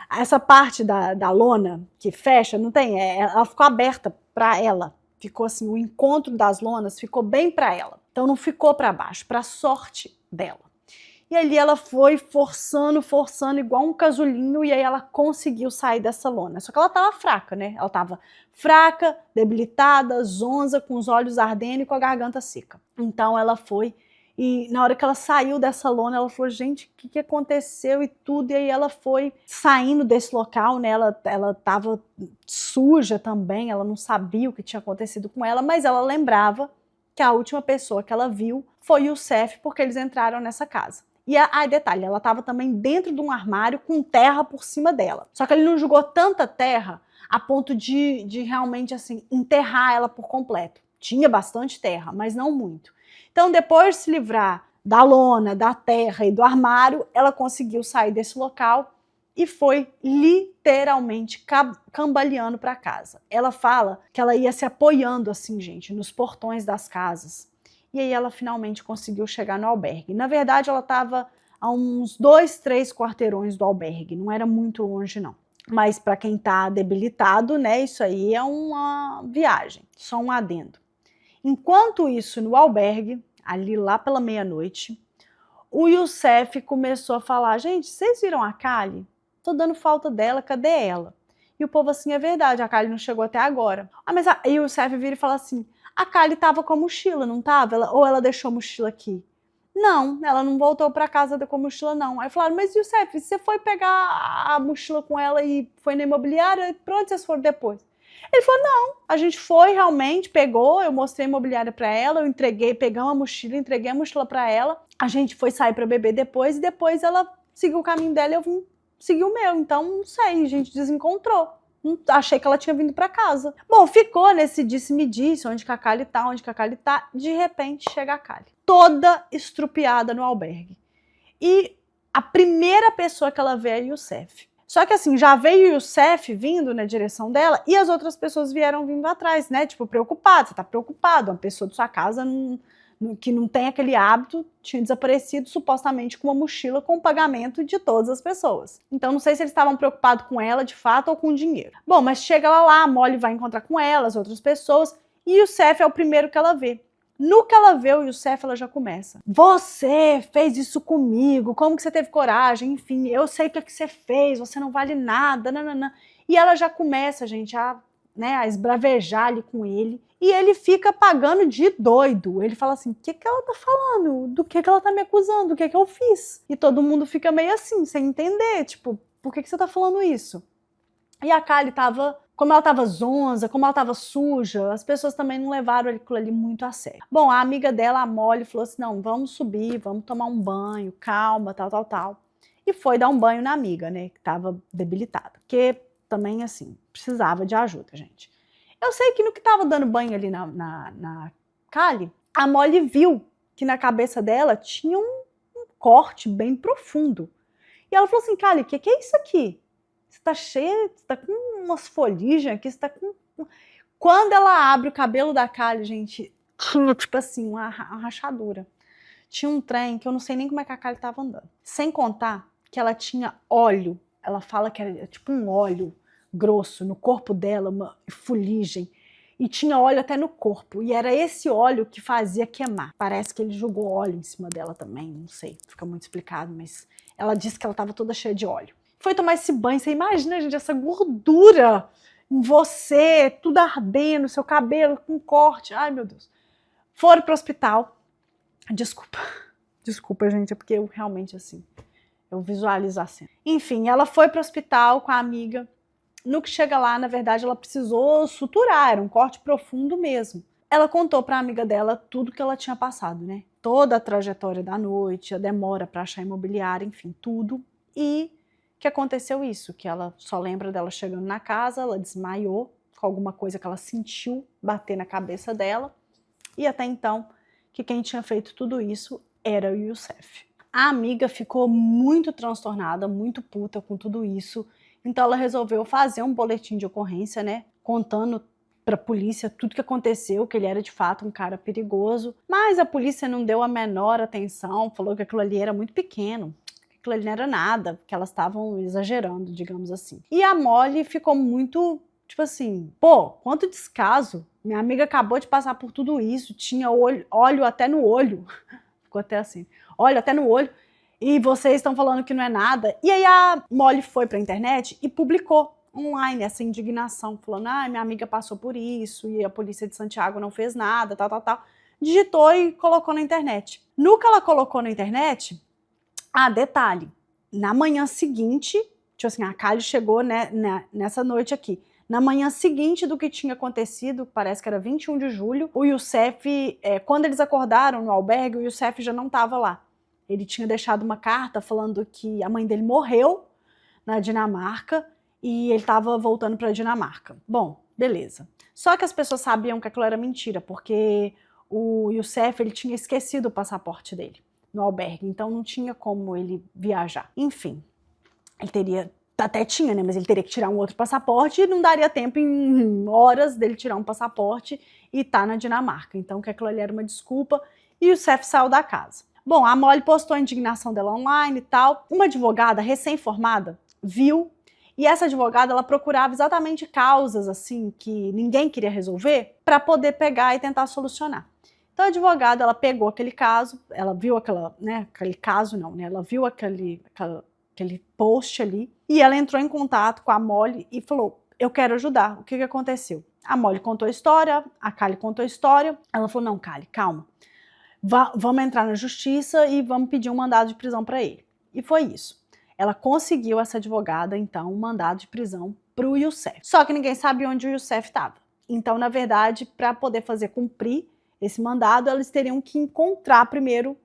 essa parte da lona que fecha, não tem, ela ficou aberta para ela. Ficou assim, o encontro das lonas ficou bem para ela. Então não ficou para baixo, para sorte dela. E ali ela foi forçando, igual um casulinho, e aí ela conseguiu sair dessa lona. Só que ela tava fraca, né? Ela tava fraca, debilitada, zonza, com os olhos ardendo e com a garganta seca. Então ela foi, e na hora que ela saiu dessa lona, ela falou, gente, o que aconteceu e tudo? E aí ela foi saindo desse local, né? Ela tava suja também, ela não sabia o que tinha acontecido com ela, mas ela lembrava que a última pessoa que ela viu foi o Youssef, porque eles entraram nessa casa. E detalhe, ela estava também dentro de um armário com terra por cima dela. Só que ele não jogou tanta terra a ponto de realmente assim enterrar ela por completo. Tinha bastante terra, mas não muito. Então, depois de se livrar da lona, da terra e do armário, ela conseguiu sair desse local e foi literalmente cambaleando para casa. Ela fala que ela ia se apoiando assim, gente, nos portões das casas. E aí ela finalmente conseguiu chegar no albergue. Na verdade, ela estava a uns 2, 3 quarteirões do albergue, não era muito longe não. Mas para quem está debilitado, né, isso aí é uma viagem, só um adendo. Enquanto isso, no albergue, ali lá pela meia-noite, o Youssef começou a falar, gente, vocês viram a Kylie? Tô dando falta dela, cadê ela? E o povo assim, é verdade, a Kylie não chegou até agora. Mas aí o Youssef vira e fala assim, a Kylie estava com a mochila, não estava? Ou ela deixou a mochila aqui? Não, ela não voltou para casa com a mochila, não. Aí falaram, mas Youssef, você foi pegar a mochila com ela e foi na imobiliária? Pra onde vocês foram depois? Ele falou, não, a gente foi realmente, pegou, eu mostrei a imobiliária para ela, eu entreguei, pegamos a mochila, entreguei a mochila para ela, a gente foi sair para beber depois, e depois ela seguiu o caminho dela e eu vim seguir o meu. Então, não sei, a gente desencontrou. Achei que ela tinha vindo para casa. Bom, ficou nesse disse-me-disse, onde que a Kylie tá, onde que a Kylie tá. De repente, chega a Kylie, toda estrupiada no albergue. E a primeira pessoa que ela vê é o Youssef. Só que assim, já veio o Youssef vindo na direção dela e as outras pessoas vieram vindo atrás, né? Tipo, preocupado, você tá preocupado, uma pessoa de sua casa que não tem aquele hábito, tinha desaparecido supostamente com uma mochila com o pagamento de todas as pessoas. Então não sei se eles estavam preocupados com ela de fato ou com o dinheiro. Bom, mas chega ela lá, a Molly vai encontrar com ela, as outras pessoas, e o Youssef é o primeiro que ela vê. No que ela vê o Youssef, ela já começa. Você fez isso comigo, como que você teve coragem? Enfim, eu sei o que você fez, você não vale nada, nananã. E ela já começa, gente, a esbravejar ali com ele. E ele fica pagando de doido. Ele fala assim, o que ela tá falando? Do que ela tá me acusando? O que eu fiz? E todo mundo fica meio assim, sem entender, tipo, por que você tá falando isso? E a Kylie tava, como ela tava zonza, como ela tava suja, as pessoas também não levaram aquilo ali muito a sério. Bom, a amiga dela, a Molly, falou assim, não, vamos subir, vamos tomar um banho, calma, tal. E foi dar um banho na amiga, né, que tava debilitada. Porque também, assim, precisava de ajuda, gente. Eu sei que no que tava dando banho ali na Kylie, a Molly viu que na cabeça dela tinha um corte bem profundo. E ela falou assim, Kylie, o que é isso aqui? Você tá cheia, você tá com umas foligens aqui, você tá com... Quando ela abre o cabelo da Kylie, gente, tinha tipo assim, uma rachadura. Tinha um trem que eu não sei nem como é que a Kylie tava andando. Sem contar que ela tinha óleo, ela fala que era tipo um óleo grosso no corpo dela, uma fuligem. E tinha óleo até no corpo. E era esse óleo que fazia queimar. Parece que ele jogou óleo em cima dela também, não sei, fica muito explicado, mas ela disse que ela tava toda cheia de óleo. Foi tomar esse banho, você imagina, gente, essa gordura em você, tudo ardendo, seu cabelo com corte, ai meu Deus. Foram pro hospital, desculpa gente, é porque eu realmente assim, eu visualizo a cena. Enfim, ela foi pro hospital com a amiga, no que chega lá, na verdade, ela precisou suturar, era um corte profundo mesmo. Ela contou pra amiga dela tudo que ela tinha passado, né? Toda a trajetória da noite, a demora pra achar imobiliária, enfim, tudo. E que aconteceu isso, que ela só lembra dela chegando na casa, ela desmaiou com alguma coisa que ela sentiu bater na cabeça dela, e até então, que quem tinha feito tudo isso era o Youssef. A amiga ficou muito transtornada, muito puta com tudo isso, então ela resolveu fazer um boletim de ocorrência, né, contando para a polícia tudo que aconteceu, que ele era de fato um cara perigoso, mas a polícia não deu a menor atenção, falou que aquilo ali era muito pequeno, aquilo ali não era nada, que elas estavam exagerando, digamos assim. E a Molly ficou muito, tipo assim, pô, quanto descaso, minha amiga acabou de passar por tudo isso, tinha óleo até no olho, ficou até assim, óleo até no olho, e vocês estão falando que não é nada. E aí a Molly foi pra internet e publicou online essa indignação, falando, minha amiga passou por isso, e a polícia de Santiago não fez nada, tal. Digitou e colocou na internet. No que ela colocou na internet, detalhe, na manhã seguinte, tipo assim, a Kylie chegou nessa noite aqui. Na manhã seguinte do que tinha acontecido, parece que era 21 de julho, o Youssef, quando eles acordaram no albergue, o Youssef já não estava lá. Ele tinha deixado uma carta falando que a mãe dele morreu na Dinamarca e ele estava voltando para a Dinamarca. Bom, beleza. Só que as pessoas sabiam que aquilo era mentira, porque o Youssef, ele tinha esquecido o passaporte dele no albergue, então não tinha como ele viajar. Enfim, ele teria, até tinha, né, mas ele teria que tirar um outro passaporte e não daria tempo em horas dele tirar um passaporte e tá na Dinamarca. Então que aquilo ali era uma desculpa e o Youssef saiu da casa. Bom, a Molly postou a indignação dela online e tal. Uma advogada recém-formada viu, e essa advogada, ela procurava exatamente causas assim que ninguém queria resolver para poder pegar e tentar solucionar. Então a advogada, ela pegou aquele caso, ela viu aquele caso não, né? Ela viu aquele post ali e ela entrou em contato com a Molly e falou, eu quero ajudar, o que aconteceu? A Molly contou a história, a Kylie contou a história, ela falou, não, Kylie, calma. Vamos entrar na justiça e vamos pedir um mandado de prisão para ele. E foi isso. Ela conseguiu, essa advogada, então, um mandado de prisão para o Youssef. Só que ninguém sabia onde o Youssef estava. Então, na verdade, para poder fazer cumprir esse mandado, eles teriam que encontrar primeiro,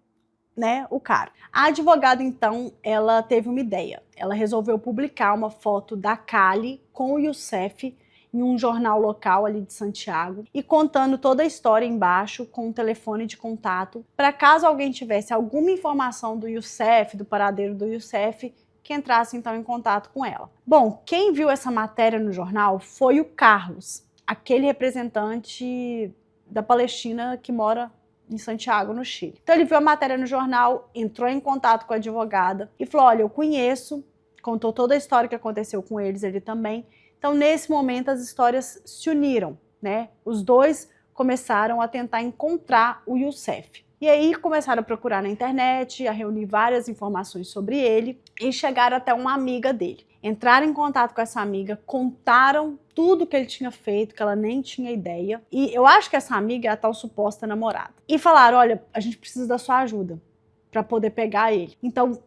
né, o cara. A advogada, então, ela teve uma ideia. Ela resolveu publicar uma foto da Kylie com o Youssef em um jornal local ali de Santiago e contando toda a história embaixo com um telefone de contato para caso alguém tivesse alguma informação do Youssef, do paradeiro do Youssef, que entrasse então em contato com ela. Bom, quem viu essa matéria no jornal foi o Carlos, aquele representante da Palestina que mora em Santiago, no Chile. Então ele viu a matéria no jornal, entrou em contato com a advogada e falou, olha, eu conheço, contou toda a história que aconteceu com eles, ele também. Então, nesse momento, as histórias se uniram, né? Os dois começaram a tentar encontrar o Youssef. E aí começaram a procurar na internet, a reunir várias informações sobre ele e chegaram até uma amiga dele. Entraram em contato com essa amiga, contaram tudo que ele tinha feito, que ela nem tinha ideia. E eu acho que essa amiga é a tal suposta namorada. E falaram, olha, a gente precisa da sua ajuda para poder pegar ele. Então,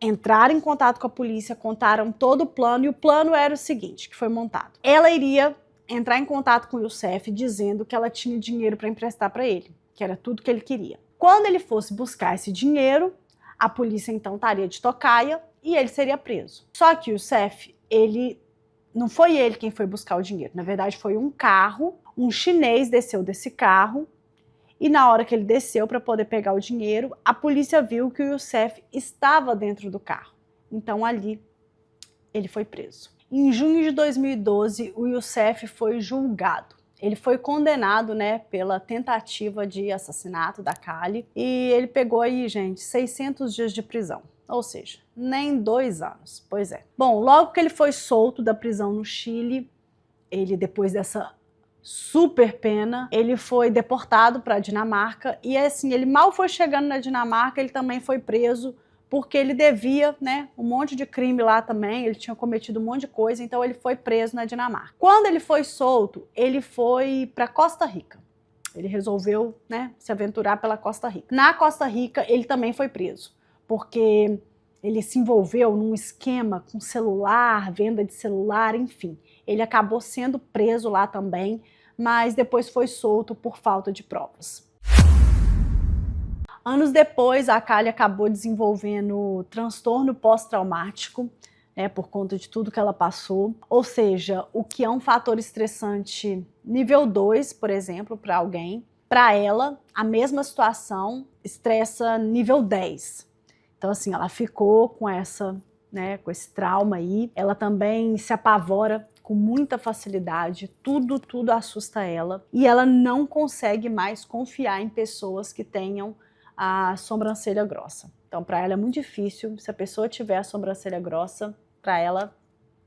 entraram em contato com a polícia, contaram todo o plano, e o plano era o seguinte, que foi montado. Ela iria entrar em contato com o Youssef dizendo que ela tinha dinheiro para emprestar para ele, que era tudo que ele queria. Quando ele fosse buscar esse dinheiro, a polícia então estaria de tocaia e ele seria preso. Só que o Youssef, não foi ele quem foi buscar o dinheiro. Na verdade, foi um carro, um chinês desceu desse carro e na hora que ele desceu para poder pegar o dinheiro, a polícia viu que o Youssef estava dentro do carro. Então ali ele foi preso. Em junho de 2012, o Youssef foi julgado. Ele foi condenado, né, pela tentativa de assassinato da Cali e ele pegou aí, gente, 600 dias de prisão. Ou seja, nem 2 anos. Pois é. Bom, logo que ele foi solto da prisão no Chile, ele, depois dessa super pena, ele foi deportado para a Dinamarca e assim, ele mal foi chegando na Dinamarca, ele também foi preso porque ele devia, né, um monte de crime lá também, ele tinha cometido um monte de coisa, então ele foi preso na Dinamarca. Quando ele foi solto, ele foi para Costa Rica. Ele resolveu, né, se aventurar pela Costa Rica. Na Costa Rica, ele também foi preso, porque ele se envolveu num esquema com celular, venda de celular, enfim. Ele acabou sendo preso lá também, mas depois foi solto por falta de provas. Anos depois, a Cali acabou desenvolvendo transtorno pós-traumático, né, por conta de tudo que ela passou. Ou seja, o que é um fator estressante nível 2, por exemplo, para alguém, para ela, a mesma situação estressa nível 10. Então, assim, ela ficou com com esse trauma aí. Ela também se apavora com muita facilidade, tudo assusta ela. E ela não consegue mais confiar em pessoas que tenham a sobrancelha grossa. Então, para ela é muito difícil. Se a pessoa tiver a sobrancelha grossa, para ela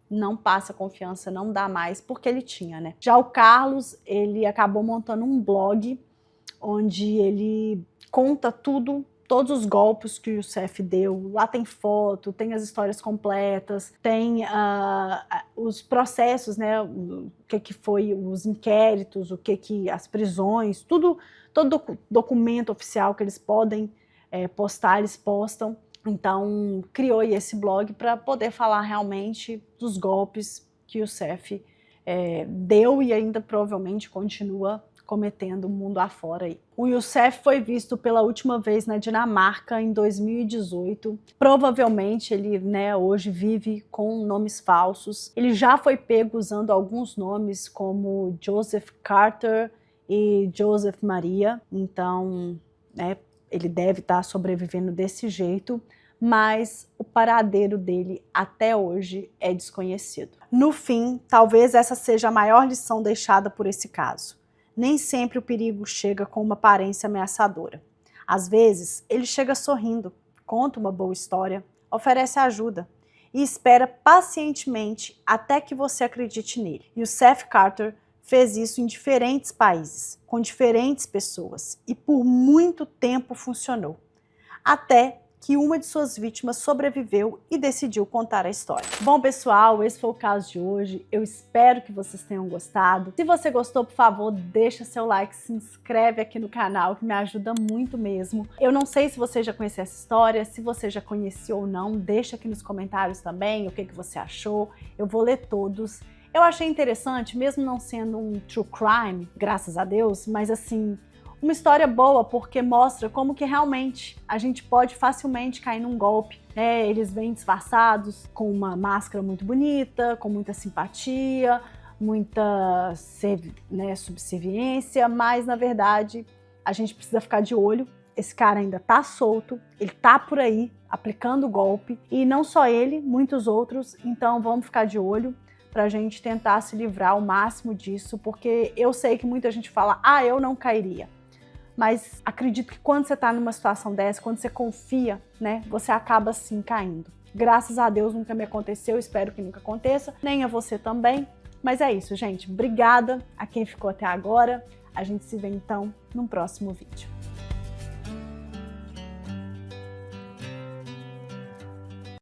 não passa confiança, não dá mais, porque ele tinha, né? Já o Carlos, ele acabou montando um blog onde ele conta todos os golpes que o Youssef deu. Lá tem foto, tem as histórias completas, tem os processos, né? O que foi os inquéritos, as prisões, todo documento oficial que eles podem postar, eles postam. Então, criou esse blog para poder falar realmente dos golpes que o Youssef deu e ainda provavelmente continua cometendo o mundo afora aí. O Youssef foi visto pela última vez na Dinamarca em 2018. Provavelmente ele, né, hoje vive com nomes falsos. Ele já foi pego usando alguns nomes como Joseph Carter e Joseph Maria. Então, né, ele deve estar sobrevivendo desse jeito, mas o paradeiro dele até hoje é desconhecido. No fim, talvez essa seja a maior lição deixada por esse caso. Nem sempre o perigo chega com uma aparência ameaçadora. Às vezes, ele chega sorrindo, conta uma boa história, oferece ajuda e espera pacientemente até que você acredite nele. E o Youssef Carter fez isso em diferentes países, com diferentes pessoas, e por muito tempo funcionou. Até que uma de suas vítimas sobreviveu e decidiu contar a história. Bom, pessoal, esse foi o caso de hoje. Eu espero que vocês tenham gostado. Se você gostou, por favor, deixa seu like, se inscreve aqui no canal, que me ajuda muito mesmo. Eu não sei se você já conhecia essa história, se você já conhecia ou não, deixa aqui nos comentários também o que você achou. Eu vou ler todos. Eu achei interessante, mesmo não sendo um true crime, graças a Deus, mas assim, uma história boa, porque mostra como que realmente a gente pode facilmente cair num golpe. Eles vêm disfarçados com uma máscara muito bonita, com muita simpatia, muita subserviência, mas na verdade a gente precisa ficar de olho. Esse cara ainda tá solto, ele tá por aí aplicando o golpe, e não só ele, muitos outros, então vamos ficar de olho pra gente tentar se livrar ao máximo disso, porque eu sei que muita gente fala, eu não cairia. Mas acredito que quando você está numa situação dessa, quando você confia, né, você acaba sim caindo. Graças a Deus nunca me aconteceu, espero que nunca aconteça, nem a você também. Mas é isso, gente. Obrigada a quem ficou até agora. A gente se vê então no próximo vídeo.